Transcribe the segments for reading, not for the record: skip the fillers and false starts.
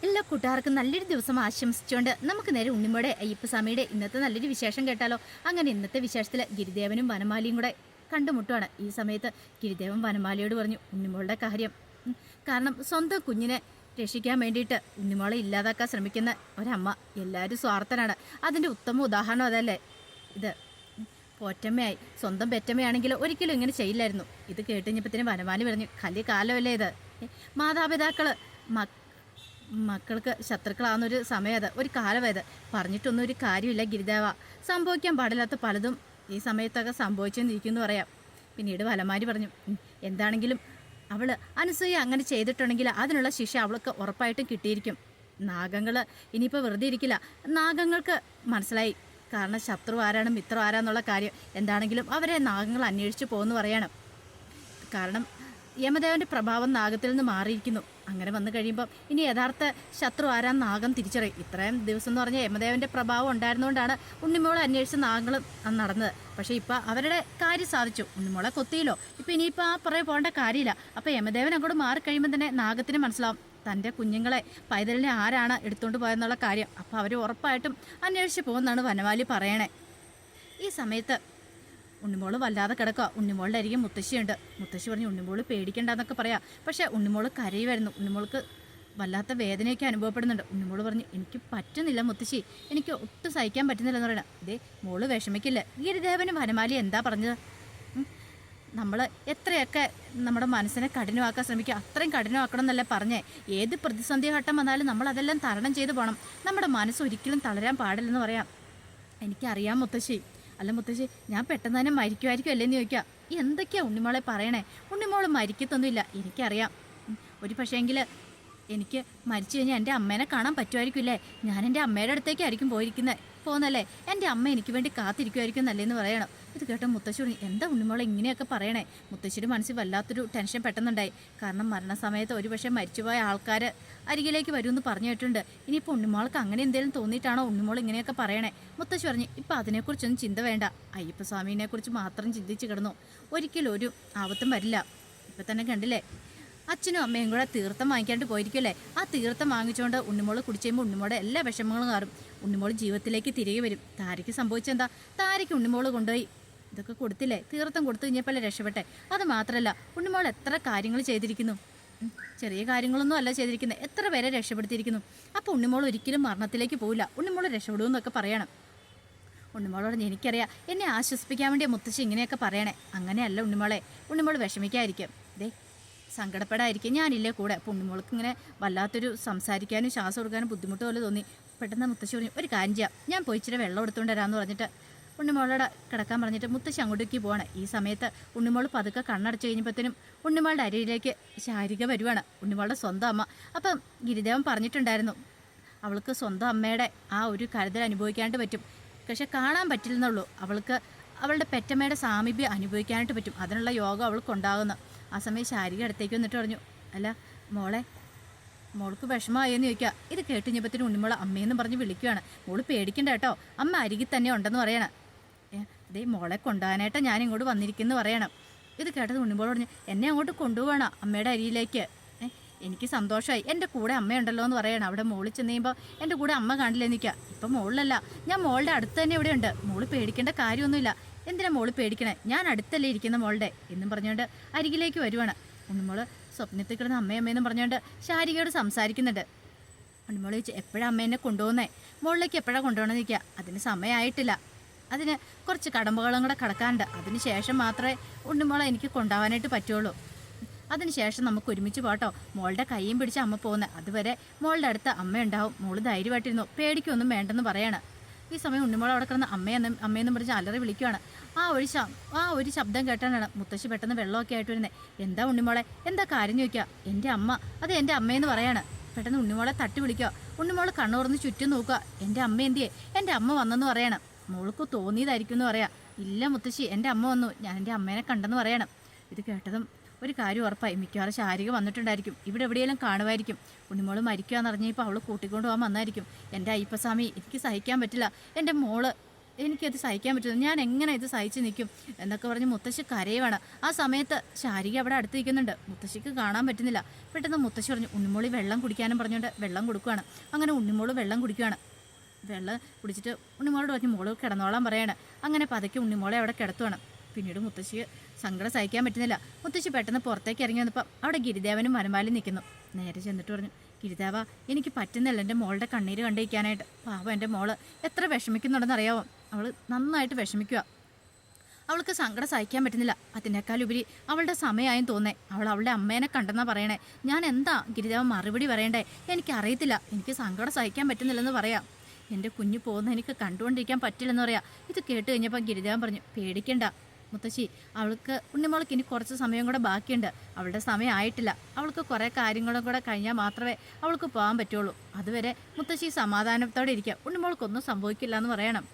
എല്ലാ കൂട്ടുകാർക്കും നല്ലൊരു ദിവസം ആശംസിച്ചുകൊണ്ട് നമുക്ക് നേരെ ഉണ്ണിമോടെ അയ്യപ്പസ്വാമിയുടെ ഇന്നത്തെ നല്ലൊരു വിശേഷം കേട്ടാലോ. അങ്ങനെ ഇന്നത്തെ വിശേഷത്തിൽ ഗിരിദേവനും വനമാലിയും കൂടെ കണ്ടുമുട്ടുവാണ്. ഈ സമയത്ത് ഗിരിദേവൻ വനമാലിയോട് പറഞ്ഞു ഉണ്ണിമോളുടെ കാര്യം. കാരണം സ്വന്തം കുഞ്ഞിനെ രക്ഷിക്കാൻ വേണ്ടിയിട്ട് ഉണ്ണിമോളെ ഇല്ലാതാക്കാൻ ശ്രമിക്കുന്ന ഒരമ്മ. എല്ലാവരും സ്വാർത്ഥനാണ്. അതിൻ്റെ ഉത്തമ ഉദാഹരണം അതല്ലേ ഇത്. പോറ്റമ്മയായി സ്വന്തം പെറ്റമ്മയാണെങ്കിൽ ഒരിക്കലും ഇങ്ങനെ ചെയ്യില്ലായിരുന്നു. ഇത് കേട്ടുകഴിഞ്ഞപ്പോഴത്തേനും വനമാലി പറഞ്ഞു കല്യ കാലമല്ലേ ഇത്. മാതാപിതാക്കൾ മക്കൾക്ക് ശത്രുക്കളാകുന്നൊരു സമയം, അത് ഒരു കാലമായത്. പറഞ്ഞിട്ടൊന്നും ഒരു കാര്യമില്ല ഗിരിദേവ. സംഭവിക്കാൻ പാടില്ലാത്ത പലതും ഈ സമയത്തൊക്കെ സംഭവിച്ചെന്നിരിക്കുമെന്ന് പറയാം. പിന്നീട് വനമാലി പറഞ്ഞു എന്താണെങ്കിലും അവൾ അനസൂയ അങ്ങനെ ചെയ്തിട്ടുണ്ടെങ്കിൽ അതിനുള്ള ശിക്ഷ അവൾക്ക് ഉറപ്പായിട്ടും കിട്ടിയിരിക്കും. നാഗങ്ങൾ ഇനിയിപ്പോൾ വെറുതെ ഇരിക്കില്ല. നാഗങ്ങൾക്ക് മനസ്സിലായി കാരണം ശത്രു ആരാണ് മിത്രം ആരാന്നുള്ള കാര്യം. എന്താണെങ്കിലും അവരെ നാഗങ്ങൾ അന്വേഷിച്ച് പോകുമെന്ന് പറയണം. കാരണം യമദേവൻ്റെ പ്രഭാവം നാഗത്തിൽ നിന്ന് മാറിയിരിക്കുന്നു. അങ്ങനെ വന്നു കഴിയുമ്പം ഇനി യഥാർത്ഥ ശത്രു ആരാന്ന് നാഗം തിരിച്ചറിയും. ഇത്രയും ദിവസം എന്ന് പറഞ്ഞാൽ യമദേവൻ്റെ പ്രഭാവം ഉണ്ടായിരുന്നുകൊണ്ടാണ് ഉണ്ണിമോളെ അന്വേഷിച്ച് നാഗങ്ങൾ നടന്നത്. പക്ഷേ ഇപ്പം അവരുടെ കാര്യം സാധിച്ചു. ഉണ്ണിമോളെ കൊത്തിയില്ലോ. ഇപ്പം ഇനിയിപ്പോൾ ആ പുറകെ പോകേണ്ട കാര്യമില്ല. അപ്പോൾ യമദേവൻ അങ്ങോട്ട് മാറിക്കഴിയുമ്പോൾ തന്നെ നാഗത്തിന് മനസ്സിലാവും തൻ്റെ കുഞ്ഞുങ്ങളെ പൈതലിനെ ആരാണ് എടുത്തുകൊണ്ട് പോയെന്നുള്ള കാര്യം. അപ്പോൾ അവർ ഉറപ്പായിട്ടും അന്വേഷിച്ച് പോകുമെന്നാണ് വനമാലി പറയണേ. ഈ സമയത്ത് ഉണ്ണിമോള് വല്ലാതെ കിടക്കുക. ഉണ്ണിമോളുടെ അരികെ മുത്തശ്ശിയുണ്ട്. മുത്തശ്ശി പറഞ്ഞു ഉണ്ണിമോള് പേടിക്കണ്ടെന്നൊക്കെ പറയാം. പക്ഷേ ഉണ്ണിമോള് കരയുമായിരുന്നു. ഉണ്ണിമോൾക്ക് വല്ലാത്ത വേദനയൊക്കെ അനുഭവപ്പെടുന്നുണ്ട്. ഉണ്ണിമോള് പറഞ്ഞു എനിക്ക് പറ്റുന്നില്ല മുത്തശ്ശി, എനിക്ക് ഒട്ടും സഹിക്കാൻ പറ്റുന്നില്ലെന്ന് പറയണം. ഇതേ മോള് വിഷമിക്കില്ല. ഗിരിദേവന് വനമാലി എന്താ പറഞ്ഞത്? നമ്മൾ എത്രയൊക്കെ നമ്മുടെ മനസ്സിനെ കഠിനമാക്കാൻ ശ്രമിക്കുക അത്രയും കഠിനമാക്കണം എന്നല്ലേ പറഞ്ഞേ. ഏത് പ്രതിസന്ധി ഘട്ടം വന്നാലും നമ്മൾ അതെല്ലാം തരണം ചെയ്ത് പോകണം. നമ്മുടെ മനസ്സ് ഒരിക്കലും തളരാൻ പാടില്ലെന്ന് പറയാം. എനിക്കറിയാം മുത്തശ്ശി. അല്ല മുത്തശ്ശി, ഞാൻ പെട്ടെന്ന് തന്നെ മരിക്കുമായിരിക്കും അല്ലേന്ന് ചോദിക്കുക. എന്തൊക്കെയാ ഉണ്ണിമോളെ പറയണേ? ഉണ്ണിമോള് മരിക്കത്തൊന്നുമില്ല, എനിക്കറിയാം. ഒരു പക്ഷേങ്കിൽ എനിക്ക് മരിച്ചു കഴിഞ്ഞാൽ എൻ്റെ അമ്മേനെ കാണാൻ പറ്റുമായിരിക്കില്ലേ. ഞാൻ എൻ്റെ അമ്മയുടെ അടുത്തേക്കായിരിക്കും പോകുന്നല്ലേ. എൻ്റെ അമ്മ എനിക്ക് വേണ്ടി കാത്തിരിക്കുമായിരിക്കും എന്നല്ലേന്ന് പറയണം. ഇത് കേട്ട മുത്തശ്ശി പറഞ്ഞു എന്താ ഉണ്ണിമോളെ ഇങ്ങനെയൊക്കെ പറയണേ? മുത്തശ്ശിയുടെ മനസ്സിൽ വല്ലാത്തൊരു ടെൻഷൻ പെട്ടെന്നുണ്ടായി. കാരണം മരണസമയത്ത് ഒരുപക്ഷെ മരിച്ചുപോയ ആൾക്കാർ അരികിലേക്ക് വരുമെന്ന് പറഞ്ഞു കേട്ടിട്ടുണ്ട്. ഇനിയിപ്പോൾ ഉണ്ണിമോൾക്ക് അങ്ങനെ എന്തെങ്കിലും തോന്നിയിട്ടാണോ ഉണ്ണിമോൾ ഇങ്ങനെയൊക്കെ പറയണേ? മുത്തശ്ശി പറഞ്ഞു ഇപ്പം അതിനെക്കുറിച്ചൊന്നും ചിന്ത വേണ്ട. അയ്യപ്പസ്വാമിനെക്കുറിച്ച് മാത്രം ചിന്തിച്ച് കിടന്നു. ഒരിക്കലും ഒരു ആപത്തും വരില്ല. ഇപ്പം തന്നെ കണ്ടില്ലേ അച്ഛനും അമ്മയും കൂടെ തീർത്ഥം വാങ്ങിക്കാണ്ട് പോയിരിക്കുമല്ലേ. ആ തീർത്ഥം വാങ്ങിച്ചുകൊണ്ട് ഉണ്ണിമോൾ കുടിച്ച് കഴിയുമ്പോൾ ഉണ്ണിമോളുടെ എല്ലാ വിഷമങ്ങളും മാറും. ഉണ്ണിമോൾ ജീവിതത്തിലേക്ക് തിരികെ വരും. താരയ്ക്ക് സംഭവിച്ചെന്താ? താരയ്ക്ക് ഉണ്ണിമോൾ കൊണ്ടുപോയി ഇതൊക്കെ കൊടുത്തില്ലേ, തീർത്ഥം കൊടുത്തു കഴിഞ്ഞപ്പോൾ രക്ഷപ്പെട്ടെ. അത് മാത്രമല്ല ഉണ്ണിമോൾ എത്ര കാര്യങ്ങൾ ചെയ്തിരിക്കുന്നു. ചെറിയ കാര്യങ്ങളൊന്നും അല്ല ചെയ്തിരിക്കുന്നത്, എത്ര പേരെ രക്ഷപ്പെടുത്തിയിരിക്കുന്നു. അപ്പോൾ ഉണ്ണിമോൾ ഒരിക്കലും മരണത്തിലേക്ക് പോവില്ല. ഉണ്ണിമോൾ രക്ഷപ്പെടുമെന്നൊക്കെ പറയണം. ഉണ്ണിമോളോട് എനിക്കറിയാം എന്നെ ആശ്വസിപ്പിക്കാൻ വേണ്ടിയ മുത്തശ്ശി ഇങ്ങനെയൊക്കെ പറയണേ. അങ്ങനെയല്ല ഉണ്ണിമോളെ. ഉണ്ണിമോൾ വിഷമിക്കാതിരിക്കും. ദേ സങ്കടപ്പെടാതിരിക്കും, ഞാനില്ലേ കൂടെ. അപ്പോൾ ഉണ്ണിമോൾക്ക് ഇങ്ങനെ വല്ലാത്തൊരു സംസാരിക്കാനും ശ്വാസം കൊടുക്കാനും ബുദ്ധിമുട്ട് പോലെ തോന്നി. പെട്ടെന്ന് മുത്തശ്ശി പറഞ്ഞു ഒരു കാര്യം ചെയ്യാം, ഞാൻ പോയി ഇച്ചിരി വെള്ളം എടുത്തുകൊണ്ട് വരാമെന്ന് പറഞ്ഞിട്ട് ഉണ്ണിമോളോട് കിടക്കാൻ പറഞ്ഞിട്ട് മുത്തശ്ശി അങ്ങോട്ടേക്ക് പോവാണ്. ഈ സമയത്ത് ഉണ്ണിമോൾ പതുക്കെ കണ്ണടച്ച് കഴിഞ്ഞപ്പോഴത്തേനും ഉണ്ണിമോളുടെ അരിയിലേക്ക് ശാരിക വരുവാണ്, ഉണ്ണിമോളുടെ സ്വന്തം അമ്മ. അപ്പം ഗിരിദേവൻ പറഞ്ഞിട്ടുണ്ടായിരുന്നു അവൾക്ക് സ്വന്തം അമ്മയുടെ ആ ഒരു കരുതൽ അനുഭവിക്കാനായിട്ട് പറ്റും. പക്ഷെ കാണാൻ പറ്റില്ലെന്നുള്ളൂ. അവൾക്ക് അവളുടെ പെറ്റമ്മയുടെ സാമീപ്യം അനുഭവിക്കാനായിട്ട് പറ്റും. അതിനുള്ള യോഗം അവൾക്ക് ഉണ്ടാകുന്നു. ആ സമയം ശാരിക അടുത്തേക്ക് വന്നിട്ട് പറഞ്ഞു അല്ല മോൾക്ക് വിഷമമായെന്ന് ചോദിക്കുക. ഇത് കേട്ടുകഴിഞ്ഞപ്പോഴത്തേനും ഉണ്ണിമോൾ അമ്മയെന്ന് പറഞ്ഞ് വിളിക്കുകയാണ്. മോള് പേടിക്കണ്ട കേട്ടോ, അമ്മ അരികിൽ തന്നെ ഉണ്ടെന്ന് പറയണം. ഇതേ മോളെ കൊണ്ടുപോകാനായിട്ട് ഞാൻ ഇങ്ങോട്ട് വന്നിരിക്കുന്നു പറയണം. ഇത് കേട്ടത് ഉണ്ണിമോൾ പറഞ്ഞു എന്നെ അങ്ങോട്ട് കൊണ്ടുപോകണം അമ്മയുടെ അരിയിലേക്ക്. എനിക്ക് സന്തോഷമായി, എൻ്റെ കൂടെ അമ്മയുണ്ടല്ലോ എന്ന് പറയണം. അവിടെ മോളിൽ ചെന്ന് കഴിയുമ്പോൾ എൻ്റെ കൂടെ അമ്മ കാണില്ലേ നിൽക്കുക. ഇപ്പം മോളിലല്ല, ഞാൻ മോളുടെ അടുത്ത് തന്നെ ഇവിടെ ഉണ്ട്. മോള് പേടിക്കേണ്ട കാര്യമൊന്നുമില്ല. എന്തിനാ മോള് പേടിക്കണേ? ഞാൻ അടുത്തല്ലേ ഇരിക്കുന്ന മോളുടെ എന്നും പറഞ്ഞുകൊണ്ട് അരികിലേക്ക് വരുവാണ്. ഉണ്ണിമോള് സ്വപ്നത്തിൽ കിടന്ന് അമ്മയെന്നും പറഞ്ഞുകൊണ്ട് ശാരികയോട് സംസാരിക്കുന്നുണ്ട്. ഉണ്ണിമോള് ചോദിച്ചു എപ്പോഴാണ് അമ്മേനെ കൊണ്ടുപോകുന്നേ? മോളിലേക്ക് എപ്പോഴാണ് കൊണ്ടുപോകണമെന്ന് ചോദിക്കുക. അതിന് സമയമായിട്ടില്ല, അതിന് കുറച്ച് കടമ്പകളും കൂടെ കിടക്കാനുണ്ട്. അതിന് ശേഷം മാത്രമേ ഉണ്ണിമോളെ എനിക്ക് കൊണ്ടുപോകാനായിട്ട് പറ്റുള്ളൂ. അതിനുശേഷം നമുക്ക് ഒരുമിച്ച് പോട്ടോ. മോളുടെ കൈയും പിടിച്ച് അമ്മ പോകുന്നത്. അതുവരെ മോളുടെ അടുത്ത് അമ്മയുണ്ടാവും. മോള് ധൈര്യമായിട്ടിരുന്നു, പേടിക്കൊന്നും വേണ്ടെന്ന് പറയണം. ഈ സമയം ഉണ്ണിമോൾ അവിടെ കിടന്ന് അമ്മയെന്നും പറഞ്ഞ് അലറി വിളിക്കുകയാണ്. ആ ഒരു ശബ്ദം കേട്ടാണ് മുത്തശ്ശി പെട്ടെന്ന് വെള്ളമൊക്കെ ആയിട്ട് വരുന്നത്. എന്താ ഉണ്ണിമോളെ, എന്താ കാര്യം ചോദിക്കുക. എൻ്റെ അമ്മ, അത് എൻ്റെ അമ്മയെന്ന് പറയാണ്. പെട്ടെന്ന് ഉണ്ണിമോളെ തട്ടി വിളിക്കുക. ഉണ്ണിമോൾ കണ്ണുറന്ന് ചുറ്റും നോക്കുക. എൻ്റെ അമ്മ എന്തിയേ? എൻ്റെ അമ്മ വന്നെന്ന് പറയണം. മോൾക്ക് തോന്നിയതായിരിക്കും എന്ന് പറയാം. ഇല്ല മുത്തശ്ശി, എൻ്റെ അമ്മ വന്നു, ഞാൻ എൻ്റെ അമ്മേനെ കണ്ടെന്ന് പറയണം. ഇത് കേട്ടതും ഒരു കാര്യം ഉറപ്പായി, മിക്കവാറും ശാരിക വന്നിട്ടുണ്ടായിരിക്കും. ഇവിടെ എവിടെയെങ്കിലും കാണുമായിരിക്കും. ഉണ്ണിമോള് മരിക്കുകയെന്ന് അറിഞ്ഞപ്പോൾ അവൾ കൂട്ടിക്കൊണ്ട് പോകാൻ വന്നായിരിക്കും. എൻ്റെ അയ്യപ്പസ്വാമി, എനിക്ക് സഹിക്കാൻ പറ്റില്ല. എൻ്റെ മോള് എനിക്കത് സഹിക്കാൻ പറ്റില്ല, ഞാൻ എങ്ങനെ ഇത് സഹിച്ച് നിൽക്കും എന്നൊക്കെ പറഞ്ഞ് മുത്തശ്ശി കരയുവാണ്. ആ സമയത്ത് ശാരിക അവിടെ അടുത്ത് നിൽക്കുന്നുണ്ട്. മുത്തശ്ശിക്ക് കാണാൻ പറ്റുന്നില്ല. പെട്ടെന്ന് മുത്തശ്ശി പറഞ്ഞു, ഉണ്ണിമോളി വെള്ളം കുടിക്കാനും പറഞ്ഞുകൊണ്ട് വെള്ളം കൊടുക്കുകയാണ്. അങ്ങനെ ഉണ്ണിമോള് വെള്ളം കുടിക്കുകയാണ്. വെള്ളം കുടിച്ചിട്ട് ഉണ്ണിമോളോട് പറഞ്ഞു മോള് കിടന്നോളാൻ പറയാണ്. അങ്ങനെ പതുക്കെ ഉണ്ണിമോളെ അവിടെ കിടത്തുവാണ്. പിന്നീട് മുത്തശ്ശിക്ക് സങ്കടം സഹിക്കാൻ പറ്റുന്നില്ല. മുത്തശ്ശി പെട്ടെന്ന് പുറത്തേക്ക് ഇറങ്ങി വന്നപ്പോൾ അവിടെ ഗിരിദേവനും വനമാലയും നിൽക്കുന്നു. നേരെ ചെന്നിട്ട് പറഞ്ഞു, ഗിരിദേവ എനിക്ക് പറ്റുന്നില്ല എൻ്റെ മോളുടെ കണ്ണീര് കണ്ടിരിക്കാനായിട്ട്. പാവം എൻ്റെ മോള് എത്ര വിഷമിക്കുന്നുണ്ടെന്ന് അറിയാമോ? അവൾ നന്നായിട്ട് വിഷമിക്കുക. അവൾക്ക് സങ്കടം സഹിക്കാൻ പറ്റുന്നില്ല. അതിനേക്കാളുപരി അവളുടെ സമയമായും തോന്നേ. അവൾ അവളുടെ അമ്മേനെ കണ്ടെന്നാ പറയണേ. ഞാൻ എന്താ ഗിരിദേവൻ മറുപടി പറയണ്ടേ? എനിക്കറിയത്തില്ല. എനിക്ക് സങ്കടം സഹിക്കാൻ പറ്റുന്നില്ലെന്ന് പറയാം. എൻ്റെ കുഞ്ഞു പോകുന്ന എനിക്ക് കണ്ടുകൊണ്ടിരിക്കാൻ പറ്റില്ലെന്ന് പറയാം. ഇത് കേട്ട് കഴിഞ്ഞപ്പോൾ ഗിരിദേവൻ പറഞ്ഞു, പേടിക്കണ്ട മുത്തശ്ശി, അവൾക്ക് ഉണ്ണിമോൾക്ക് ഇനി കുറച്ച് സമയം കൂടെ ബാക്കിയുണ്ട്. അവളുടെ സമയം ആയിട്ടില്ല. അവൾക്ക് കുറേ കാര്യങ്ങളും കൂടെ കഴിഞ്ഞാൽ മാത്രമേ അവൾക്ക് പോകാൻ പറ്റുള്ളൂ. അതുവരെ മുത്തശ്ശി സമാധാനത്തോടെ ഇരിക്കുക. ഉണ്ണിമോൾക്കൊന്നും സംഭവിക്കില്ല എന്ന് പറയണം.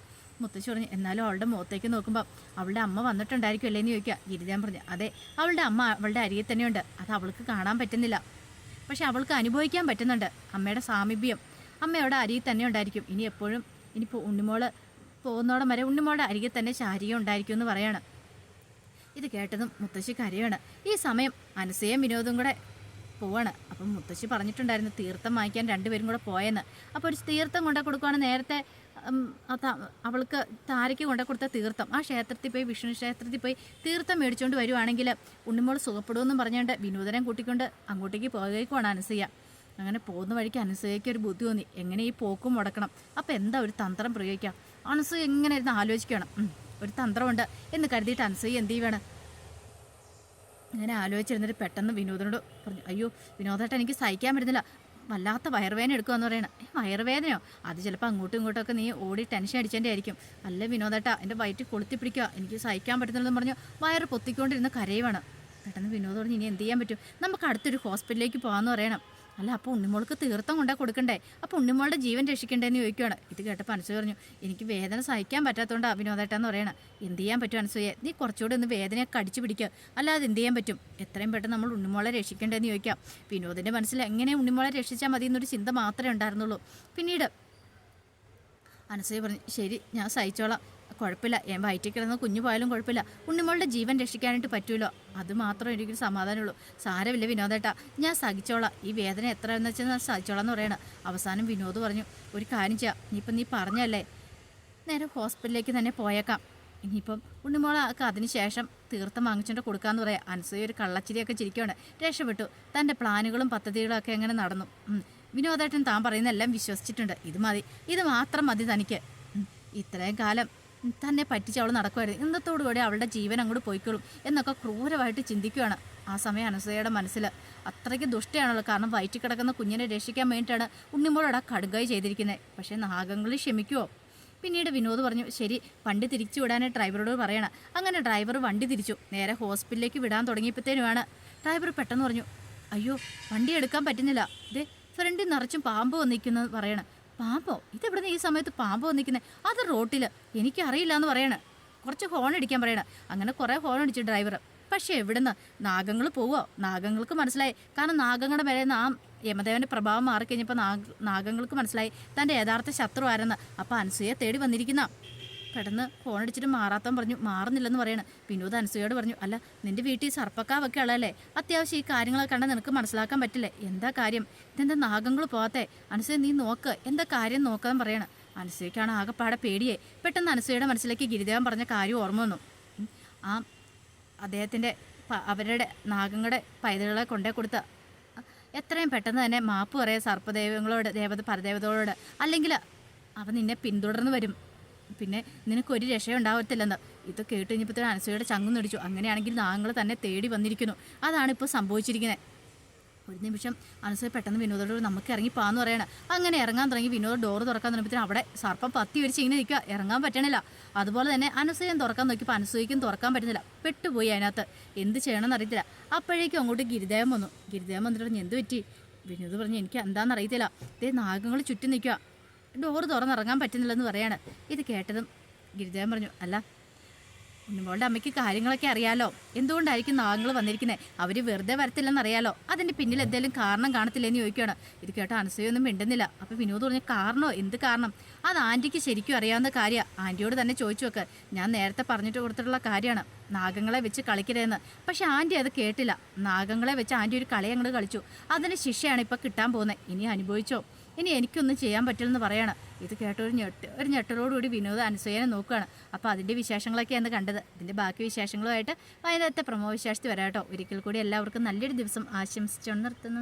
മുത്തശ്ശി പറഞ്ഞു, എന്നാലും അവളുടെ മുഖത്തേക്ക് നോക്കുമ്പോൾ അവളുടെ അമ്മ വന്നിട്ടുണ്ടായിരിക്കും അല്ലേ എന്ന് ചോദിക്കുക. ഗിരിദേവൻ പറഞ്ഞു, അതെ, അവളുടെ അമ്മ അവളുടെ അരികിൽ തന്നെയുണ്ട്. അത് അവൾക്ക് കാണാൻ പറ്റുന്നില്ല, പക്ഷെ അവൾക്ക് അനുഭവിക്കാൻ പറ്റുന്നുണ്ട് അമ്മയുടെ സാമീപ്യം. അമ്മ അവിടെ അരികിൽ തന്നെ ഉണ്ടായിരിക്കും. ഇനി എപ്പോഴും ഇനിയിപ്പോൾ ഉണ്ണിമോള് പോകുന്നോടം വരെ ഉണ്ണിമോളുടെ അരികിൽ തന്നെ ശാരിക ഉണ്ടായിരിക്കും എന്ന് പറയാണ്. ഇത് കേട്ടതും മുത്തശ്ശി കരയാണ്. ഈ സമയം അനസയും വിനോദും കൂടെ പോവാണ്. അപ്പം മുത്തശ്ശി പറഞ്ഞിട്ടുണ്ടായിരുന്നു തീർത്ഥം വാങ്ങിക്കാൻ രണ്ടുപേരും കൂടെ പോയെന്ന്. അപ്പോൾ ഒരു തീർത്ഥം കൊണ്ടു കൊടുക്കുവാണ്. നേരത്തെ അവൾക്ക് താരയ്ക്ക് കൊണ്ടു കൊടുത്ത തീർത്ഥം ആ ക്ഷേത്രത്തിൽ പോയി, വിഷ്ണു ക്ഷേത്രത്തിൽ പോയി തീർത്ഥം മേടിച്ചുകൊണ്ട് വരുവാണെങ്കിൽ ഉണ്ണിമോൾ സുഖപ്പെടുമെന്നും പറഞ്ഞുകൊണ്ട് വിനോദനെ കൂട്ടിക്കൊണ്ട് അങ്ങോട്ടേക്ക് പോയേക്കുവാണ് അനസൂയ. അങ്ങനെ പോകുന്ന വഴിക്ക് അനസൂയയ്ക്ക് ഒരു ബുദ്ധി തോന്നി, എങ്ങനെ ഈ പോക്കും മുടക്കണം. അപ്പോൾ എന്താ ഒരു തന്ത്രം പ്രയോഗിക്കാം? അനസൂയ എങ്ങനെ ഇരുന്ന് ആലോചിക്കണം. ഒരു തന്ത്രമുണ്ട് എന്ന് കരുതിയിട്ട് അനസൂയ എന്ത് ചെയ്യുവാണ്, അങ്ങനെ ആലോചിച്ചിരുന്നിട്ട് പെട്ടെന്ന് വിനോദനോട് പറഞ്ഞു, അയ്യോ വിനോദേട്ട, എനിക്ക് സഹിക്കാൻ പറ്റുന്നില്ല, വല്ലാത്ത വയറുവേദന എടുക്കുമെന്ന് പറയണം. വയറുവേദനയോ? അത് ചിലപ്പോൾ അങ്ങോട്ടും ഇങ്ങോട്ടൊക്കെ നീ ഓടി ടെൻഷൻ അടിച്ചതിൻ്റെ ആയിരിക്കും. അല്ല വിനോദേട്ട, എൻ്റെ വയറ്റിൽ കൊളുത്തി പിടിക്കുക, എനിക്ക് സഹിക്കാൻ പറ്റുന്നില്ലെന്ന് പറഞ്ഞു വയറ് പൊത്തിക്കൊണ്ടിരുന്ന് കരയുവാണ്. പെട്ടെന്ന് വിനോദ് പറഞ്ഞു, ഇനി എന്ത് ചെയ്യാൻ പറ്റും, നമുക്ക് അടുത്തൊരു ഹോസ്പിറ്റലിലേക്ക് പോകാമെന്ന് പറയണം. അല്ല, അപ്പോൾ ഉണ്ണിമോൾക്ക് തീർത്ഥം കൊണ്ടേ കൊടുക്കണ്ടേ, അപ്പോൾ ഉണ്ണിമോളുടെ ജീവൻ രക്ഷിക്കണ്ടേന്ന് ചോദിക്കുകയാണ്. ഇത് കേട്ടപ്പോൾ അനസൂയ പറഞ്ഞു, എനിക്ക് വേദന സഹിക്കാൻ പറ്റാത്തതുകൊണ്ടാണ് വിനോദേട്ടാന്ന് പറയണം. എന്ത് ചെയ്യാൻ പറ്റും അനസൂയെ, നീ കുറച്ചുകൂടി ഒന്ന് വേദനയൊക്കെ അടിച്ചു പിടിക്കുക, അല്ലാതെ എന്ത് ചെയ്യാൻ പറ്റും? എത്രയും പെട്ടെന്ന് നമ്മൾ ഉണ്ണിമോളെ രക്ഷിക്കേണ്ടതെന്ന് ചോദിക്കാം. വിനോദിൻ്റെ മനസ്സിൽ എങ്ങനെ ഉണ്ണിമോളെ രക്ഷിച്ചാൽ മതി എന്നൊരു ചിന്ത മാത്രമേ ഉണ്ടായിരുന്നുള്ളൂ. പിന്നീട് അനസൂയ പറഞ്ഞു, ശരി ഞാൻ സഹിച്ചോളാം, കുഴപ്പമില്ല, ഞാൻ വയറ്റിൽ കിടന്ന് കുഞ്ഞു പോയാലും കുഴപ്പമില്ല, ഉണ്ണിമോളുടെ ജീവൻ രക്ഷിക്കാനായിട്ട് പറ്റുമല്ലോ, അത് മാത്രം എനിക്കൊരു സമാധാനമുള്ളൂ. സാരമില്ല വിനോദേട്ടാ, ഞാൻ സഹിച്ചോളാം, ഈ വേദന എത്ര എന്ന് വെച്ചാൽ ഞാൻ സഹിച്ചോളാം എന്ന് പറയണം. അവസാനം വിനോദ് പറഞ്ഞു, ഒരു കാര്യം ചെയ്യാം, ഇനിയിപ്പം നീ പറഞ്ഞല്ലേ, നേരെ ഹോസ്പിറ്റലിലേക്ക് തന്നെ പോയേക്കാം. ഇനിയിപ്പം ഉണ്ണിമോളൊക്കെ അതിന് ശേഷം തീർത്ഥം വാങ്ങിച്ചുകൊണ്ട് കൊടുക്കാമെന്ന് പറയാം. അനസൂയ ഒരു കള്ളച്ചിരിയൊക്കെ ചിരിക്കുകയാണ്. രക്ഷപ്പെട്ടു. തൻ്റെ പ്ലാനുകളും പദ്ധതികളും ഒക്കെ എങ്ങനെ നടന്നു. വിനോദേട്ടൻ താൻ പറയുന്നതെല്ലാം വിശ്വസിച്ചിട്ടുണ്ട്. ഇത് മതി, ഇത് മാത്രം മതി തനിക്ക്. ഇത്രയും കാലം തന്നെ പറ്റിച്ച് അവൾ നടക്കുമായിരുന്നു, ഇന്നത്തോടുകൂടി അവളുടെ ജീവൻ അങ്ങോട്ട് പോയിക്കോളും എന്നൊക്കെ ക്രൂരമായിട്ട് ചിന്തിക്കുകയാണ്. ആ സമയം അനസൂയയുടെ മനസ്സിൽ അത്രയ്ക്ക് ദുഷ്ടയാണല്ലോ. കാരണം വയറ്റിൽ കിടക്കുന്ന കുഞ്ഞിനെ രക്ഷിക്കാൻ വേണ്ടിയിട്ടാണ് ഉണ്ണിമോളോട് ആ കടുകായി ചെയ്തിരിക്കുന്നത്. പക്ഷേ നാഗങ്ങളിൽ ക്ഷമിക്കുമോ? പിന്നീട് വിനോദ് പറഞ്ഞു, ശരി വണ്ടി തിരിച്ചു വിടാനായി ഡ്രൈവറോട് പറയണം. അങ്ങനെ ഡ്രൈവർ വണ്ടി തിരിച്ചു. നേരെ ഹോസ്പിറ്റലിലേക്ക് വിടാൻ തുടങ്ങിയപ്പോഴത്തേനുമാണ് ഡ്രൈവർ പെട്ടെന്ന് പറഞ്ഞു, അയ്യോ വണ്ടി എടുക്കാൻ പറ്റുന്നില്ല, ഇതേ ഫ്രണ്ടിൽ നിറച്ചും പാമ്പ് വന്നിരിക്കുന്നത് പറയണം. പാമ്പോ? ഇതെവിടെ ഈ സമയത്ത് പാമ്പ് വന്നിരിക്കുന്നത്? അത് റോട്ടിൽ, എനിക്കറിയില്ല എന്ന് പറയണം. കുറച്ച് ഹോൺ അടിക്കാൻ പറയണം. അങ്ങനെ കുറേ ഹോൺ അടിച്ചു ഡ്രൈവർ. പക്ഷേ എവിടുന്ന് നാഗങ്ങൾ പോവോ? നാഗങ്ങൾക്ക് മനസ്സിലായി. കാരണം നാഗങ്ങളുടെ മേലെ ആ യമദേവൻ്റെ പ്രഭാവം മാറിക്കഴിഞ്ഞപ്പോൾ നാഗങ്ങൾക്ക് മനസ്സിലായി തൻ്റെ യഥാർത്ഥ ശത്രു ആരെന്ന്. അപ്പോൾ അനസൂയെ തേടി വന്നിരിക്കുന്ന. പെട്ടെന്ന് ഫോൺ അടിച്ചിട്ട് മാറാത്തവൻ പറഞ്ഞു, മാറുന്നില്ലെന്ന് പറയണം. വിനോദ് അനസൂയോട് പറഞ്ഞു, അല്ല നിൻ്റെ വീട്ടിൽ സർപ്പക്കാവൊക്കെ ഉള്ളതല്ലേ, അത്യാവശ്യം ഈ കാര്യങ്ങളൊക്കെ കണ്ടാൽ നിനക്ക് മനസ്സിലാക്കാൻ പറ്റില്ലേ, എന്താ കാര്യം, ഇതെന്താ നാഗങ്ങൾ പോകാത്തേ? അനസൂയ നീ നോക്ക്, എന്താ കാര്യം നോക്കാൻ പറയണം. അനസൂയക്കാണ് ആകെപ്പാടെ പേടിയേ. പെട്ടെന്ന് അനസൂയയുടെ മനസ്സിലേക്ക് ഗിരിദേവൻ പറഞ്ഞ കാര്യം ഓർമ്മ വന്നു. ആ അദ്ദേഹത്തിൻ്റെ അവരുടെ നാഗങ്ങളുടെ പൈതകളെ കൊണ്ടേ കൊടുത്ത എത്രയും പെട്ടെന്ന് തന്നെ മാപ്പ് പറയാം സർപ്പദൈവങ്ങളോട്, പരദേവതകളോട്, അല്ലെങ്കിൽ അവ നിന്നെ പിന്തുടർന്ന് വരും, പിന്നെ നിനക്കൊരു രക്ഷയും ഉണ്ടാവത്തില്ലെന്ന്. ഇത് കേട്ട് കഴിഞ്ഞപ്പോൾ അനസൂയയുടെ ചങ്ങും നടിച്ചു. അങ്ങനെയാണെങ്കിൽ നാഗങ്ങൾ തന്നെ തേടി വന്നിരിക്കുന്നു. അതാണിപ്പോൾ സംഭവിച്ചിരിക്കുന്നത്. ഒരു നിമിഷം അനസൂയ പെട്ടെന്ന് വിനോദോട് നമുക്ക് ഇറങ്ങിപ്പോന്ന് പറയണം. അങ്ങനെ ഇറങ്ങാൻ തുടങ്ങി. വിനോദ് ഡോറ് തുറക്കാൻ തുടങ്ങിയപ്പോൾ അവിടെ സർപ്പം പത്തി വരിച്ച് ഇങ്ങനെ നിൽക്കുക, ഇറങ്ങാൻ പറ്റണില്ല. അതുപോലെ തന്നെ അനസൂയം തുറക്കാൻ നോക്കിയപ്പോൾ അനസൂയക്കും തുറക്കാൻ പറ്റുന്നില്ല, പെട്ടുപോയി അതിനകത്ത്. എന്ത് ചെയ്യണമെന്ന് അറിയത്തില്ല. അപ്പോഴേക്കും അങ്ങോട്ട് ഗിരിദേവൻ വന്നു. ഗിരിദേവൻ വന്നിട്ട് പറഞ്ഞു, എന്ത് പറ്റി? വിനോദ് പറഞ്ഞു, എനിക്ക് എന്താണെന്ന് അറിയത്തില്ല, ഇതേ നാഗങ്ങൾ ചുറ്റും നിൽക്കുക, ഡോറ് തുറന്നിറങ്ങാൻ പറ്റുന്നില്ലെന്ന് പറയാണ്. ഇത് കേട്ടതും ഗിരിദേവൻ പറഞ്ഞു, അല്ല ഉണ്ണിമോളുടെ അമ്മയ്ക്ക് കാര്യങ്ങളൊക്കെ അറിയാലോ. എന്തുകൊണ്ടായിരിക്കും നാഗങ്ങൾ വന്നിരിക്കുന്നത്? അവർ വെറുതെ വരത്തില്ലെന്നറിയാലോ. അതിൻ്റെ പിന്നിൽ എന്തെങ്കിലും കാരണം കാണത്തില്ലെന്ന് ചോദിക്കുകയാണ്. ഇത് കേട്ടോ അനസൂയൊന്നും മിണ്ടുന്നില്ല. അപ്പോൾ വിനോദ് പറഞ്ഞ കാരണമോ? എന്ത് കാരണം? അത് ആൻറ്റിക്ക് ശരിക്കും അറിയാവുന്ന കാര്യമാണ്. ആൻറ്റിയോട് തന്നെ ചോദിച്ചു വെക്ക്. ഞാൻ നേരത്തെ പറഞ്ഞിട്ട് കൊടുത്തിട്ടുള്ള കാര്യമാണ്, നാഗങ്ങളെ വെച്ച് കളിക്കരുതെന്ന്. പക്ഷെ ആൻറ്റി അത് കേട്ടില്ല. നാഗങ്ങളെ വെച്ച് ആൻറ്റി ഒരു കളി അങ്ങോട്ട് കളിച്ചു. അതിന് ശിക്ഷയാണ് ഇപ്പോൾ കിട്ടാൻ പോകുന്നത്. ഇനി അനുഭവിച്ചോ. ഇനി എനിക്കൊന്നും ചെയ്യാൻ പറ്റില്ലെന്ന് പറയാണ്. ഇത് കേട്ട ഒരു ഞെട്ടലോടുകൂടി വിനോദ് അനസൂയനെ നോക്കുകയാണ്. അപ്പോൾ അതിൻ്റെ വിശേഷങ്ങളൊക്കെയാണ് കണ്ടത്. ഇതിൻ്റെ ബാക്കി വിശേഷങ്ങളുമായിട്ട് വൈകുന്നേരത്തെ പ്രമോ വിശേഷത്തിൽ വരാം കേട്ടോ. ഒരിക്കൽ കൂടി എല്ലാവർക്കും നല്ലൊരു ദിവസം ആശംസിച്ചുകൊണ്ട് നിർത്തുന്നു.